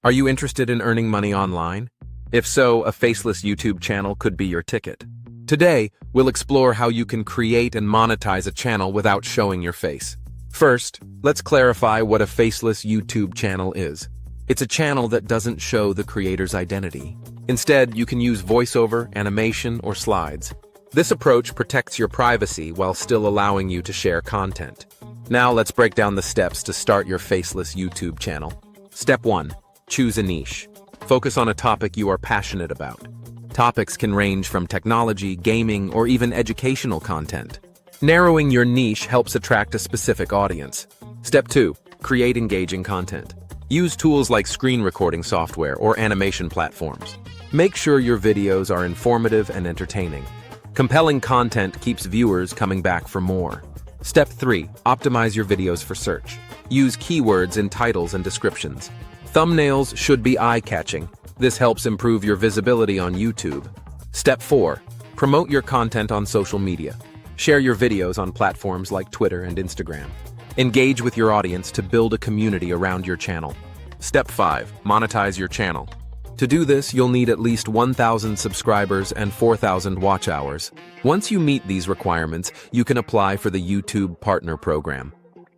Are you interested in earning money online? If so, a faceless YouTube channel could be your ticket. Today, we'll explore how you can create and monetize a channel without showing your face. First, let's clarify what a faceless YouTube channel is. It's a channel that doesn't show the creator's identity. Instead, you can use voiceover, animation, or slides. This approach protects your privacy while still allowing you to share content. Now let's break down the steps to start your faceless YouTube channel. Step 1. Choose a niche. Focus on a topic you are passionate about. Topics can range from technology, gaming, or even educational content. Narrowing your niche helps attract a specific audience. Step 2. Create engaging content. Use tools like screen recording software or animation platforms. Make sure your videos are informative and entertaining. Compelling content keeps viewers coming back for more. Step 3. Optimize your videos for search. Use keywords in titles and descriptions. Thumbnails should be eye-catching. This helps improve your visibility on YouTube. Step 4. Promote your content on social media. Share your videos on platforms like Twitter and Instagram. Engage with your audience to build a community around your channel. Step 5. Monetize your channel. To do this, you'll need at least 1,000 subscribers and 4,000 watch hours. Once you meet these requirements, you can apply for the YouTube Partner Program.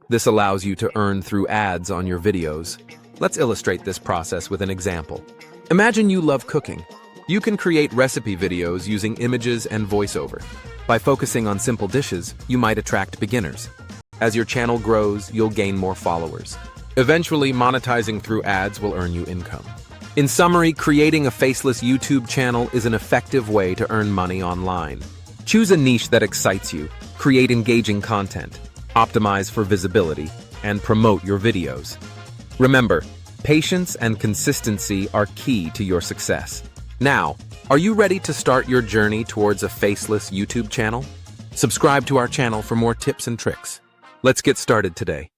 This allows you to earn through ads on your videos. Let's illustrate this process with an example. Imagine you love cooking. You can create recipe videos using images and voiceover. By focusing on simple dishes, you might attract beginners. As your channel grows, you'll gain more followers. Eventually, monetizing through ads will earn you income. In summary, creating a faceless YouTube channel is an effective way to earn money online. Choose a niche that excites you, create engaging content, optimize for visibility, and promote your videos. Remember, patience and consistency are key to your success. Now, are you ready to start your journey towards a faceless YouTube channel? Subscribe to our channel for more tips and tricks. Let's get started today.